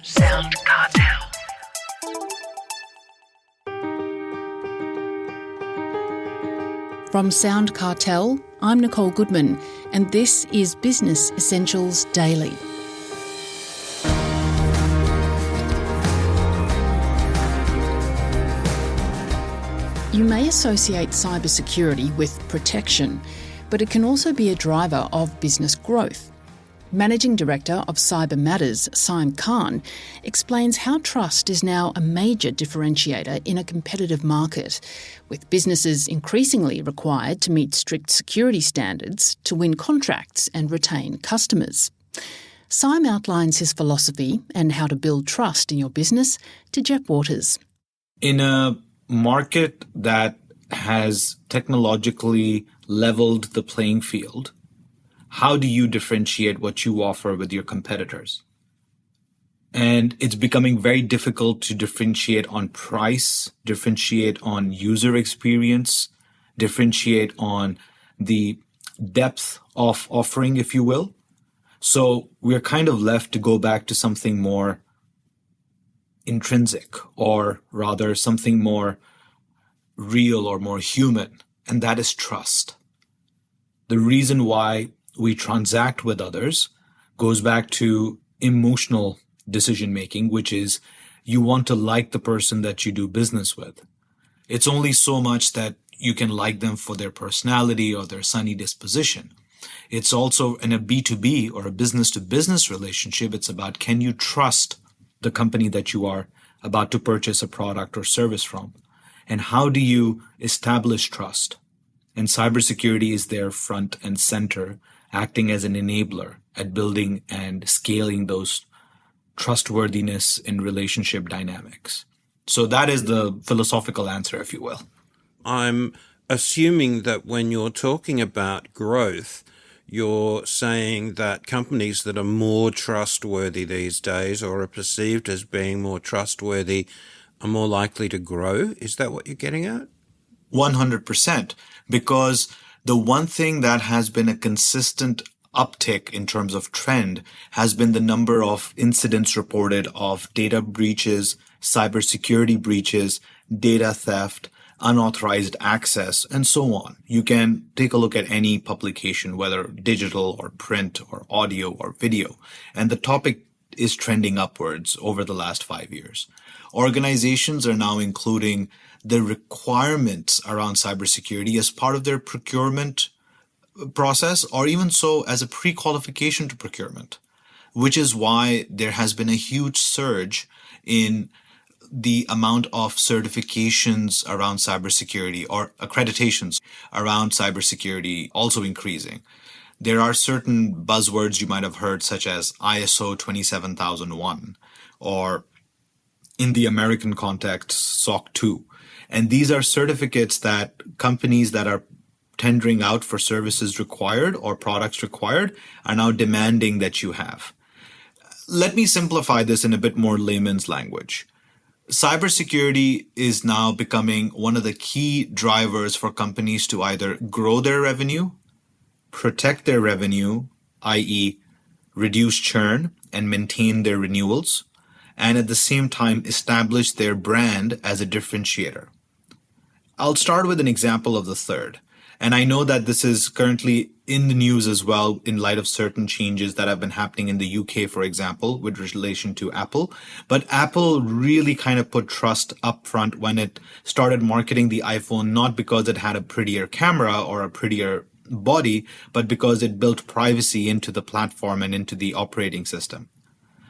SoundCartel. From SoundCartel, I'm Nicole Goodman, and this is Business Essentials Daily. You may associate cybersecurity with protection, but it can also be a driver of business growth. Managing Director of Cyber Matters, Saaim Khan, explains how trust is now a major differentiator in a competitive market, with businesses increasingly required to meet strict security standards to win contracts and retain customers. Saaim outlines his philosophy and how to build trust in your business to Jeff Waters. In a market that has technologically leveled the playing field, how do you differentiate what you offer with your competitors? And it's becoming very difficult to differentiate on price, differentiate on user experience, differentiate on the depth of offering, if you will. So we're kind of left to go back to something more intrinsic, or rather something more real or more human, and that is trust. The reason why we transact with others goes back to emotional decision making, which is you want to like the person that you do business with. It's only so much that you can like them for their personality or their sunny disposition. It's also in a B2B or a business to business relationship, it's about, can you trust the company that you are about to purchase a product or service from? And how do you establish trust? And cybersecurity is there front and center, acting as an enabler at building and scaling those trustworthiness in relationship dynamics. So that is the philosophical answer, if you will. I'm assuming that when you're talking about growth, you're saying that companies that are more trustworthy these days or are perceived as being more trustworthy are more likely to grow. Is that what you're getting at? 100%. Because the one thing that has been a consistent uptick in terms of trend has been the number of incidents reported of data breaches, cybersecurity breaches, data theft, unauthorized access, and so on. You can take a look at any publication, whether digital or print or audio or video, and the topic is trending upwards over the last 5 years. Organizations are now including the requirements around cybersecurity as part of their procurement process, or even so as a pre-qualification to procurement, which is why there has been a huge surge in the amount of certifications around cybersecurity or accreditations around cybersecurity also increasing. There are certain buzzwords you might have heard, such as ISO 27001, or in the American context, SOC 2. And these are certificates that companies that are tendering out for services required or products required are now demanding that you have. Let me simplify this in a bit more layman's language. Cybersecurity is now becoming one of the key drivers for companies to either grow their revenue, protect their revenue, i.e., reduce churn and maintain their renewals, and at the same time establish their brand as a differentiator. I'll start with an example of the third. And I know that this is currently in the news as well in light of certain changes that have been happening in the UK, for example, with relation to Apple. But Apple really kind of put trust up front when it started marketing the iPhone, not because it had a prettier camera or a prettier body, but because it built privacy into the platform and into the operating system.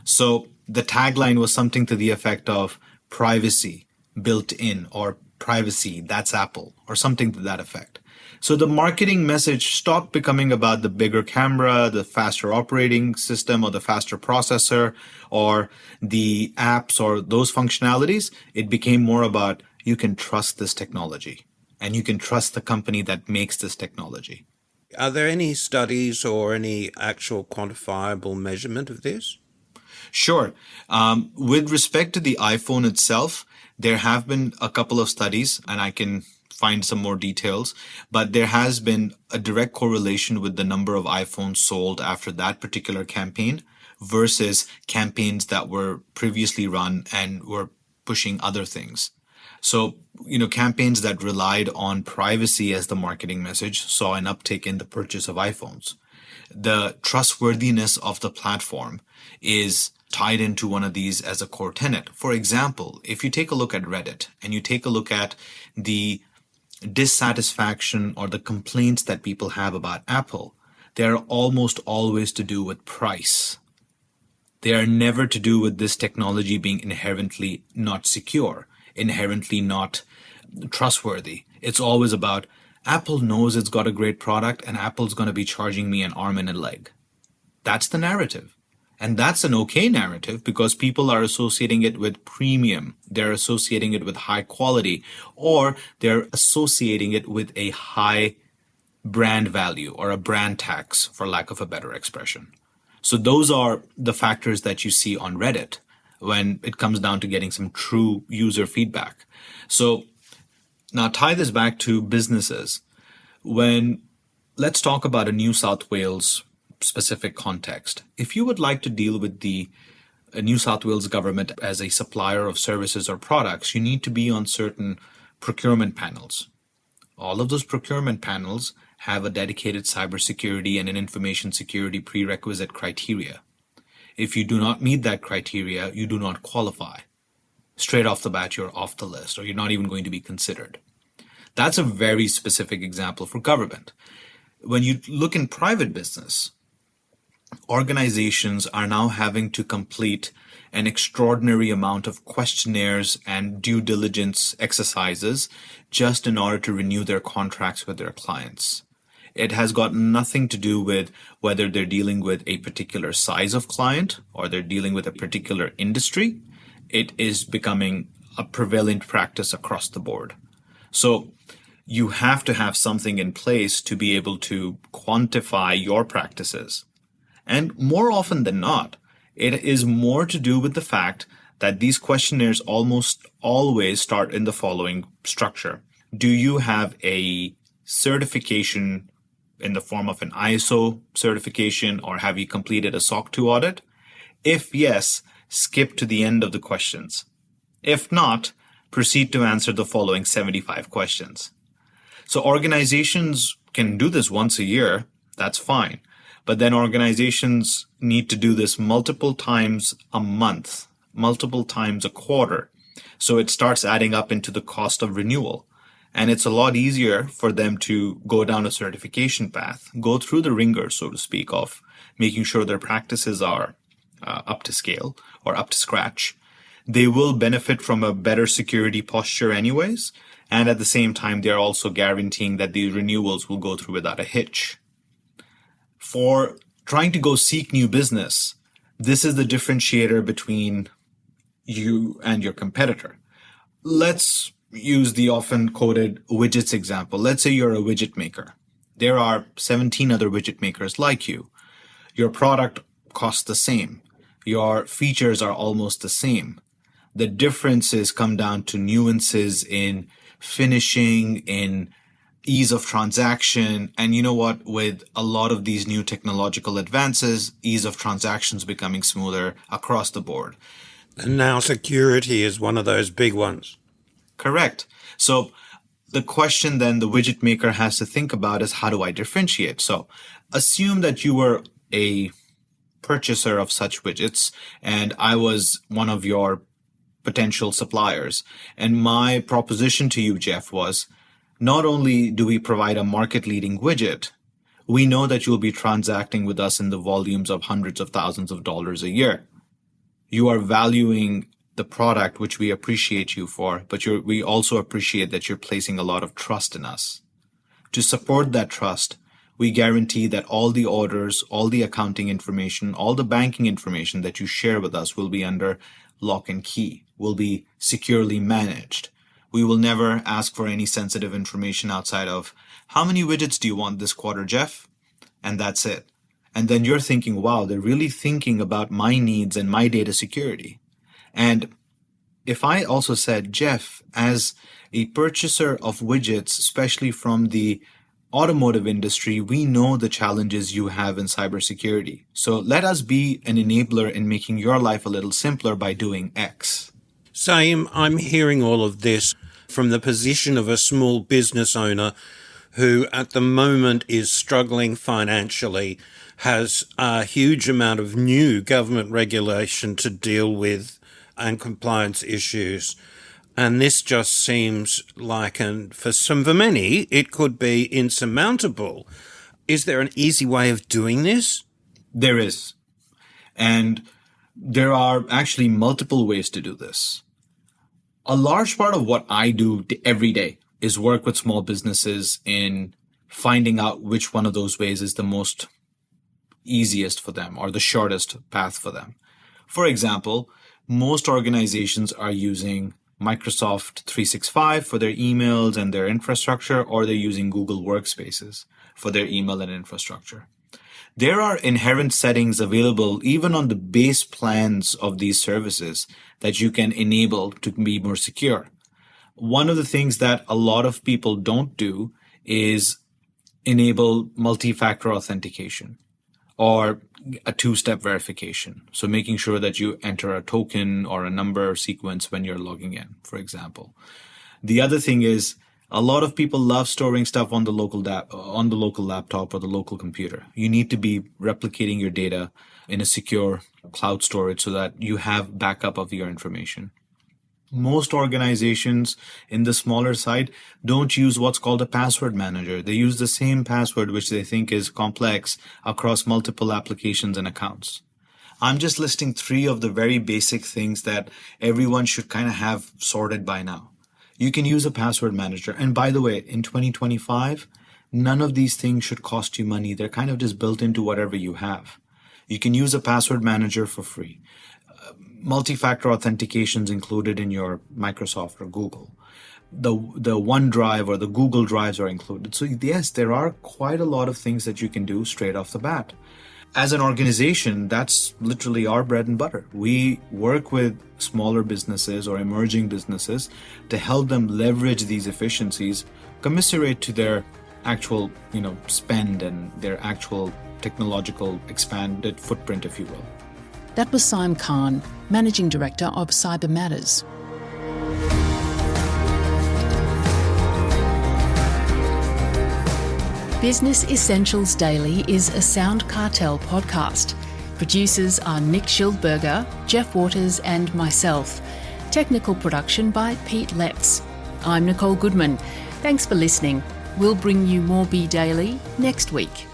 So the tagline was something to the effect of privacy built in, or privacy, that's Apple, or something to that effect. So the marketing message stopped becoming about the bigger camera, the faster operating system, or the faster processor, or the apps, or those functionalities. It became more about, you can trust this technology, and you can trust the company that makes this technology. Are there any studies or any actual quantifiable measurement of this? Sure. With respect to the iPhone itself, there have been a couple of studies, and I can find some more details, but there has been a direct correlation with the number of iPhones sold after that particular campaign versus campaigns that were previously run and were pushing other things. So, campaigns that relied on privacy as the marketing message saw an uptick in the purchase of iPhones. The trustworthiness of the platform is tied into one of these as a core tenet. For example, if you take a look at Reddit and you take a look at the dissatisfaction or the complaints that people have about Apple, they are almost always to do with price. They are never to do with this technology being inherently not secure, inherently not trustworthy. It's always about Apple knows it's got a great product and Apple's going to be charging me an arm and a leg. That's the narrative. And that's an okay narrative because people are associating it with premium. They're associating it with high quality, or they're associating it with a high brand value or a brand tax, for lack of a better expression. So those are the factors that you see on Reddit when it comes down to getting some true user feedback. So now tie this back to businesses. Let's talk about a New South Wales specific context. If you would like to deal with the New South Wales government as a supplier of services or products, you need to be on certain procurement panels. All of those procurement panels have a dedicated cybersecurity and an information security prerequisite criteria. If you do not meet that criteria, you do not qualify. Straight off the bat, you're off the list, or you're not even going to be considered. That's a very specific example for government. When you look in private business, organizations are now having to complete an extraordinary amount of questionnaires and due diligence exercises just in order to renew their contracts with their clients. It has got nothing to do with whether they're dealing with a particular size of client or they're dealing with a particular industry. It is becoming a prevalent practice across the board. So you have to have something in place to be able to quantify your practices. And more often than not, it is more to do with the fact that these questionnaires almost always start in the following structure. Do you have a certification in the form of an ISO certification, or have you completed a SOC 2 audit? If yes, skip to the end of the questions. If not, proceed to answer the following 75 questions. So organizations can do this once a year, that's fine. But then organizations need to do this multiple times a month, multiple times a quarter. So it starts adding up into the cost of renewal. And it's a lot easier for them to go down a certification path, go through the ringer, so to speak, of making sure their practices are up to scale or up to scratch. They will benefit from a better security posture anyways. And at the same time, they're also guaranteeing that these renewals will go through without a hitch. For trying to go seek new business, this is the differentiator between you and your competitor. Let's use the often quoted widgets example. Let's say you're a widget maker. There are 17 other widget makers like you. Your product costs the same. Your features are almost the same. The differences come down to nuances in finishing, in ease of transaction. And you know what? With a lot of these new technological advances, ease of transactions becoming smoother across the board. And now security is one of those big ones. Correct. So the question then the widget maker has to think about is, how do I differentiate? So assume that you were a purchaser of such widgets and I was one of your potential suppliers. And my proposition to you, Jeff, was not only do we provide a market-leading widget, we know that you'll be transacting with us in the volumes of hundreds of thousands of dollars a year. You are valuing the product, which we appreciate you for, but we also appreciate that you're placing a lot of trust in us. To support that trust, we guarantee that all the orders, all the accounting information, all the banking information that you share with us will be under lock and key, will be securely managed. We will never ask for any sensitive information outside of, how many widgets do you want this quarter, Jeff? And that's it. And then you're thinking, wow, they're really thinking about my needs and my data security. And if I also said, Jeff, as a purchaser of widgets, especially from the automotive industry, we know the challenges you have in cybersecurity. So let us be an enabler in making your life a little simpler by doing X. Saaim, I'm hearing all of this from the position of a small business owner who at the moment is struggling financially, has a huge amount of new government regulation to deal with and compliance issues. And this just seems like, for many, it could be insurmountable. Is there an easy way of doing this? There is. And there are actually multiple ways to do this. A large part of what I do every day is work with small businesses in finding out which one of those ways is the most easiest for them or the shortest path for them. For example, most organizations are using Microsoft 365 for their emails and their infrastructure, or they're using Google Workspaces for their email and infrastructure. There are inherent settings available even on the base plans of these services that you can enable to be more secure. One of the things that a lot of people don't do is enable multi-factor authentication or a two-step verification. So making sure that you enter a token or a number sequence when you're logging in, for example. The other thing is a lot of people love storing stuff on the local laptop or the local computer. You need to be replicating your data in a secure cloud storage so that you have backup of your information. Most organizations in the smaller side don't use what's called a password manager. They use the same password, which they think is complex, across multiple applications and accounts. I'm just listing 3 of the very basic things that everyone should kind of have sorted by now. You can use a password manager. And by the way, in 2025, none of these things should cost you money. They're kind of just built into whatever you have. You can use a password manager for free. Multi-factor authentications included in your Microsoft or Google. The OneDrive or the Google Drives are included. So yes, there are quite a lot of things that you can do straight off the bat. As an organization, that's literally our bread and butter. We work with smaller businesses or emerging businesses to help them leverage these efficiencies, commiserate to their actual, spend and their actual technological expanded footprint, if you will. That was Saaim Khan, Managing Director of Cyber Matters. Business Essentials Daily is a SoundCartel podcast. Producers are Nick Schildberger, Jeff Waters and myself. Technical production by Pete Letts. I'm Nicole Goodman. Thanks for listening. We'll bring you more Be Daily next week.